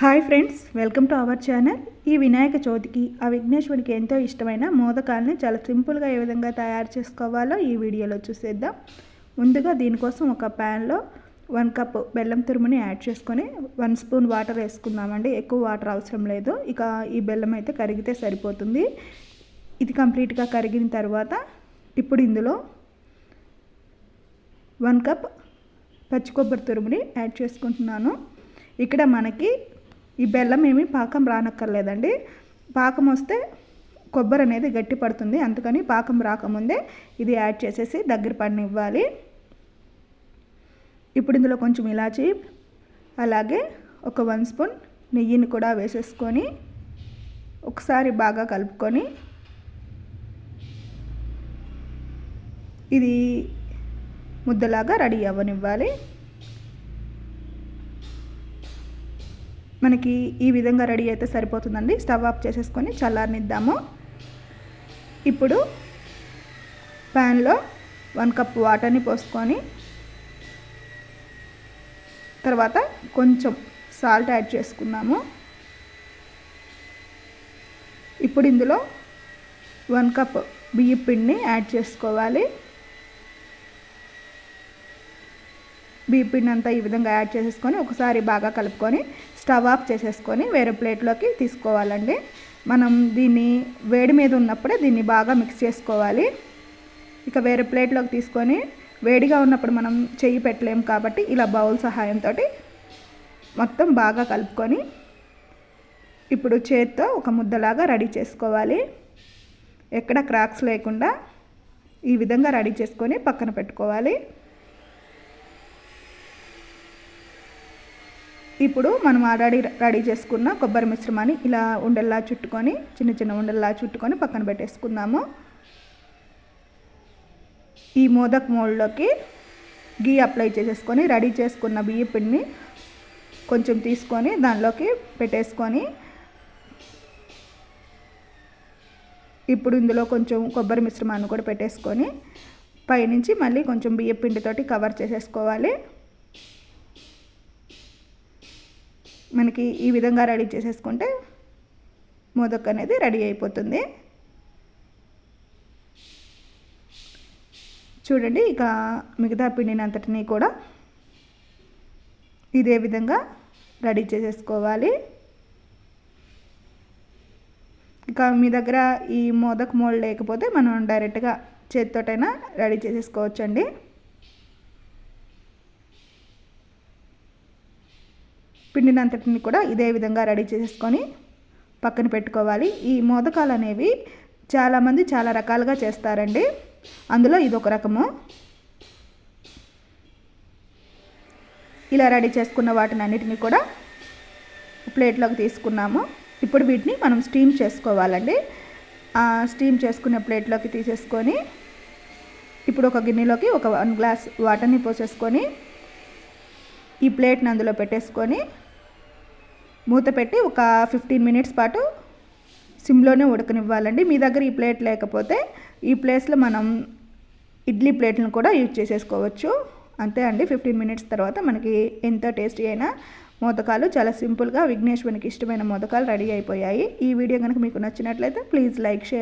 Hi friends, welcome to our channel. ఈ వినాయక చవితికి ఆ విఘ్నేశ్వరుడికి ఎంతో ఇష్టమైన మోదకాలని చాలా సింపుల్గా ఏ విధంగా తయారు చేసుకోవాలో ఈ వీడియోలో చూసేద్దాం. ముందుగా దీనికోసం ఒక ప్యాన్లో 1 కప్ బెల్లం తురుముని యాడ్ చేసుకొని 1 స్పూన్ వాటర్ వేసుకుందామండి. ఎక్కువ వాటర్ అవసరం లేదు. ఇక ఈ బెల్లం అయితే కరిగితే సరిపోతుంది. ఇది కంప్లీట్గా కరిగిన తర్వాత ఇప్పుడు ఇందులో 1 కప్ పచ్చి కొబ్బరి తురుముని యాడ్ చేసుకుంటున్నాను. ఇక్కడ మనకి ఈ బెల్లం ఏమి పాకం రానక్కర్లేదండి. పాకం వస్తే కొబ్బరి అనేది గట్టి పడుతుంది. అందుకని పాకం రాకముందే ఇది యాడ్ చేసేసి దగ్గర పడనివ్వాలి. ఇప్పుడు ఇందులో కొంచెం ఇలాచి, అలాగే ఒక 1 స్పూన్ నెయ్యిని కూడా వేసేసుకొని ఒకసారి బాగా కలుపుకొని ఇది ముద్దలాగా రెడీ అవ్వనివ్వాలి. మనకి ఈ విధంగా రెడీ అయితే సరిపోతుందండి. స్టవ్ ఆఫ్ చేసేసుకొని చల్లారనిద్దాము. ఇప్పుడు ప్యాన్లో 1 కప్ వాటర్ని పోసుకొని తర్వాత కొంచెం సాల్ట్ యాడ్ చేసుకున్నాము. ఇప్పుడు ఇందులో 1 కప్ బియ్యం పిండిని యాడ్ చేసుకోవాలి. బియ్యం పిండి అంతా ఈ విధంగా యాడ్ చేసేసుకొని ఒకసారి బాగా కలుపుకొని స్టవ్ ఆఫ్ చేసేసుకొని వేరే ప్లేట్లోకి తీసుకోవాలండి. మనం దీన్ని వేడి మీద ఉన్నప్పుడే దీన్ని బాగా మిక్స్ చేసుకోవాలి. ఇక వేరే ప్లేట్లోకి తీసుకొని వేడిగా ఉన్నప్పుడు మనం చెయ్యి పెట్టలేము కాబట్టి ఇలా బౌల్ సహాయంతో మొత్తం బాగా కలుపుకొని ఇప్పుడు చేత్తో ఒక ముద్దలాగా రెడీ చేసుకోవాలి. ఎక్కడ క్రాక్స్ లేకుండా ఈ విధంగా రెడీ చేసుకొని పక్కన పెట్టుకోవాలి. ఇప్పుడు మనం ఆల్రెడీ రెడీ చేసుకున్న కొబ్బరి మిశ్రమాన్ని ఇలా ఉండల్లా చుట్టుకొని చిన్న చిన్న ఉండల్లా చుట్టుకొని పక్కన పెట్టేసుకుందాము. ఈ మోదక్ మోల్డ్లోకి గీ అప్లై చేసేసుకొని రెడీ చేసుకున్న బియ్యం పిండిని కొంచెం తీసుకొని దానిలోకి పెట్టేసుకొని ఇప్పుడు ఇందులో కొంచెం కొబ్బరి మిశ్రమాన్ని కూడా పెట్టేసుకొని పైనుంచి మళ్ళీ కొంచెం బియ్యం పిండితోటి కవర్ చేసేసుకోవాలి. మనకి ఈ విధంగా రెడీ చేసేసుకుంటే మోదక్ అనేది రెడీ అయిపోతుంది. చూడండి, ఇక మిగతా పిండిని అంతటినీ కూడా ఇదే విధంగా రెడీ చేసేసుకోవాలి. ఇక మీ దగ్గర ఈ మోదక్ మోల్డ్ లేకపోతే మనం డైరెక్ట్గా చేతితోటైనా రెడీ చేసేసుకోవచ్చండి. పిండిని అంతటిని కూడా ఇదే విధంగా రెడీ చేసేసుకొని పక్కన పెట్టుకోవాలి. ఈ మోదకాలు అనేవి చాలామంది చాలా రకాలుగా చేస్తారండి. అందులో ఇదొక రకము. ఇలా రెడీ చేసుకున్న వాటిని అన్నిటిని కూడా ప్లేట్లోకి తీసుకున్నాము. ఇప్పుడు వీటిని మనం స్టీమ్ చేసుకోవాలండి. ఆ స్టీమ్ చేసుకునే ప్లేట్లోకి తీసేసుకొని ఇప్పుడు ఒక గిన్నెలోకి ఒక 1 గ్లాస్ వాటర్ని పోసేసుకొని ఈ ప్లేట్ని అందులో పెట్టేసుకొని మూత పెట్టి ఒక 15 మినిట్స్ పాటు సిమ్లోనే ఉడకనివ్వాలండి. మీ దగ్గర ఈ ప్లేట్ లేకపోతే ఈ ప్లేస్లో మనం ఇడ్లీ ప్లేట్లను కూడా యూజ్ చేసేసుకోవచ్చు. అంతే అండి. 15 మినిట్స్ తర్వాత మనకి ఎంతో టేస్టీ అయిన మోదకాలు చాలా సింపుల్గా విఘ్నేశ్వరునికి ఇష్టమైన మోదకాలు రెడీ అయిపోయాయి. ఈ వీడియో కనుక మీకు నచ్చినట్లయితే ప్లీజ్ లైక్, షేర్.